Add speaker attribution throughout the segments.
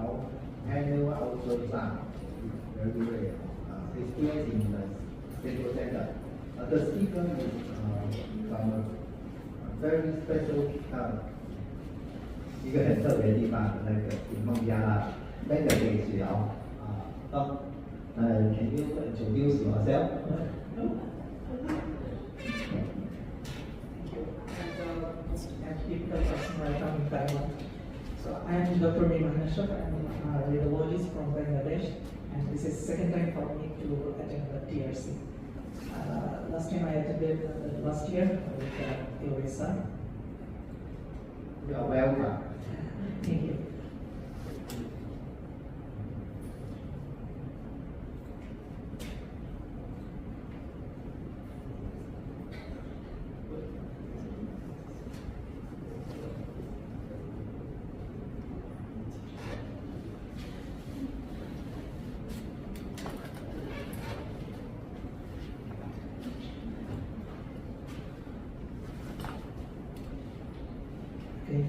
Speaker 1: our Penile Ultrasound. Very rare. It's placed in the central center. The speaker is from a very special 一个很特别的地方的那个屏风家啦，那个给治疗can you introduce yourself?
Speaker 2: Typical person from Taiwan. So I am Dr. Mahin. I am a radiologist from Bangladesh, and this is the second time for me to attend the TRC. Last time I attended last year with USA.
Speaker 1: You are welcome.
Speaker 2: Thank you. Okay.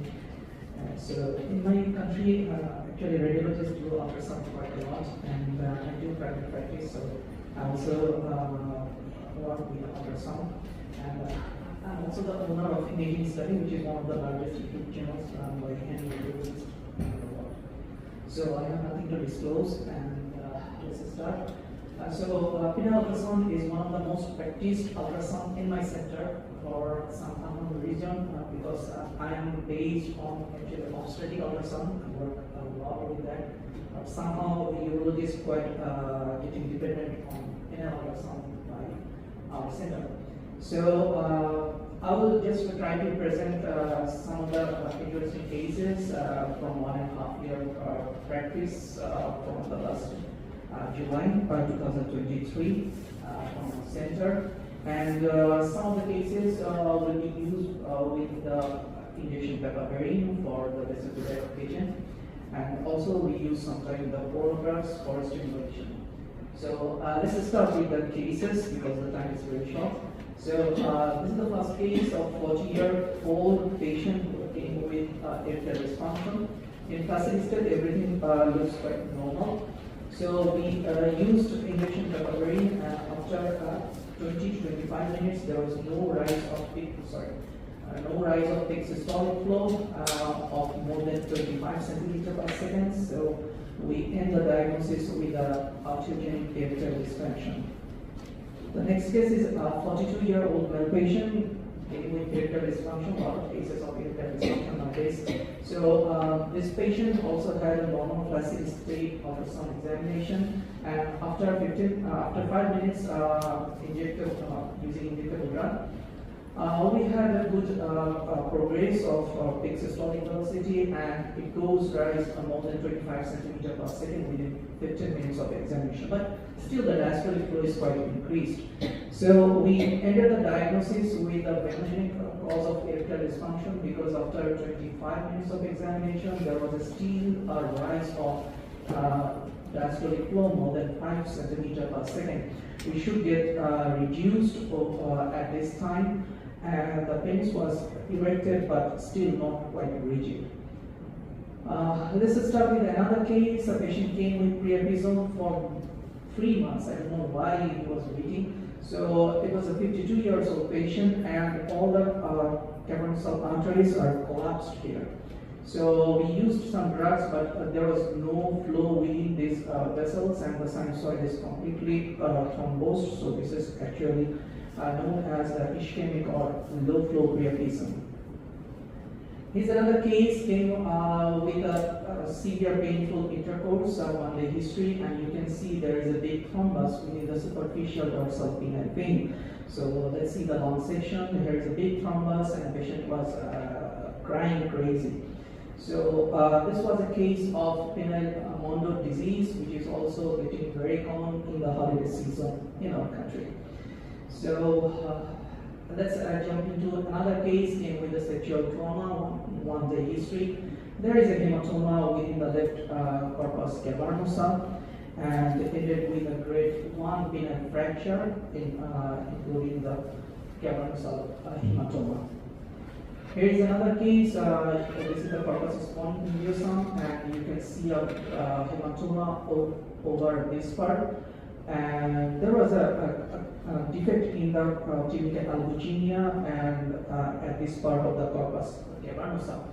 Speaker 2: So in my country, actually radiologists do ultrasound quite a lot, and I do private practice, so I also work with ultrasound. And I'm also the owner of Imaging Study, which is one of the largest YouTube channels by any radiologist in the world. So I have nothing to disclose, and let's start. Penile Ultrasound is one of the most practiced ultrasound in my center for some unknown reason, because I am based on actually obstetric ultrasound. I work a lot with that. But somehow the urologist quite getting dependent on penile ultrasound by our center. So I will just try to present some of the interesting cases from 1.5 year practice from the last July 2023 from the center. And some of the cases will be used with the injection papaverine for the vesicular patient, and also we use sometimes the oral drugs for stimulation. So let's start with the cases because the time is very short. So this is the first case of 40-year-old patient who came with erectile dysfunction. In facilitated, everything looks quite normal. So we used injection papaverine, and after 20 to 25 minutes, there was no rise of peak systolic flow of more than 25 centimeters per second. So we end the diagnosis with arteriogenic erectile dysfunction. The next case is a 42-year-old male patient with erectile dysfunction. A lot of cases of erectile dysfunction nowadays. So this patient also had a normal flaccid state ultrasound examination, and after 5 minutes using injectable drug, we had a good progress of peak systolic velocity, and it goes rise more than 25 centimeters per second within 15 minutes of examination. But still the diastolic flow is quite increased. So we ended the diagnosis with a pathogenic cause of erectile dysfunction, because after 25 minutes of examination, there was still a rise of diastolic flow more than 5 centimeters per second. We should get reduced at this time, and the penis was erected but still not quite rigid. Let's start with another case. A patient came with pre-episode for 3 months. I don't know why he was waiting. So it was a 52-year-old patient, and all the cavernous arteries are collapsed here. So we used some drugs, but there was no flow within these vessels, and the sinusoid is completely thrombosed. So this is actually known as the ischemic or low flow priapism. Here's another case, came with a severe painful intercourse, one-day history, and you can see there is a big thrombus within the superficial dorsal penile vein. So let's see the long section. Here is a big thrombus, and the patient was crying crazy. So this was a case of penile mondo disease, which is also getting very common in the holiday season in our country. So let's jump into another case, came with a sexual trauma, one-day history. There is a hematoma within the left corpus cavernosa, and ended with a grade 1 penile fracture, including the cavernosal hematoma. Here is another case. This is the corpus spongiosum, and you can see a hematoma over this part. And there was a defect in the tunica albuginea and at this part of the corpus cavernosum.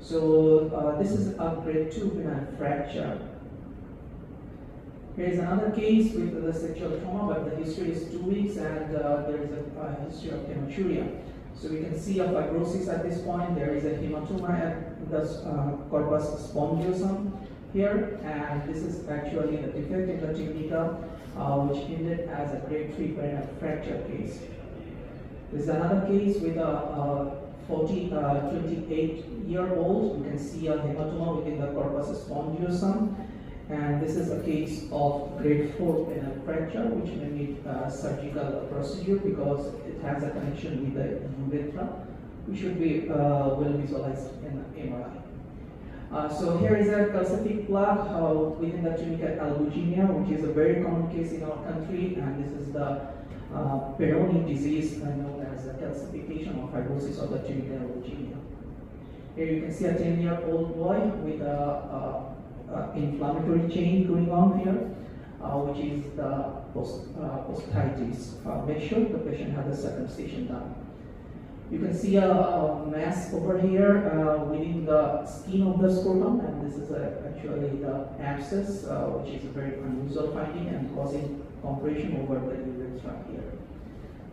Speaker 2: So this is a grade 2 penile fracture. Here is another case with the sexual trauma, but the history is 2 weeks, and there is a history of hematuria. So we can see a fibrosis at this point. There is a hematoma at the corpus spongiosum here, and this is actually the defect in the tunica, which ended as a grade 3 penile fracture case. This is another case with a 28-year-old. You can see a hematoma within the corpus spongiosum, and this is a case of grade 4 penile fracture, which may need surgical procedure because it has a connection with the urethra, which should be well visualized in MRI. So here is a calcific plaque within the tunica albuginea, which is a very common case in our country, and this is the Penile disease known as calcification or fibrosis of the tunica albuginea. Here you can see a 10-year-old boy with a inflammatory chain going on here, which is the posthitis. Make sure the patient has a circumcision done. You can see a mass over here within the skin of the scrotum, and this is actually the abscess, which is a very unusual finding and causing compression over the urethra here.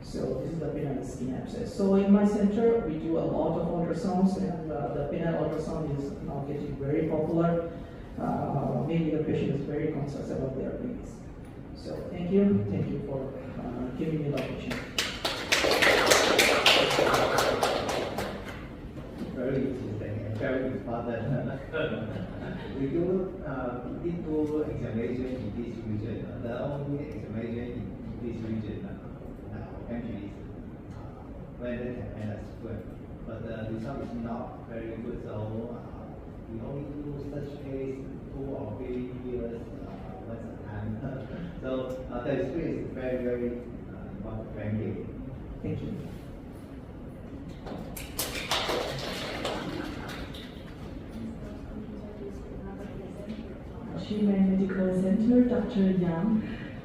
Speaker 2: So this is the penile skin abscess. So in my center, we do a lot of ultrasounds, and the penile ultrasound is now getting very popular. Mainly the patient is very conscious about their penis. So thank you for giving me the opportunity.
Speaker 1: Very interesting and very important. We do did two examinations in this region. The only examination in this region now country is whether and square, but the result is not very good. So we only do such case 2 or 3 years once a time. So the experience is very important. Thank you.
Speaker 2: Thank you.
Speaker 3: Mahin Medical Center, Dr. Yang.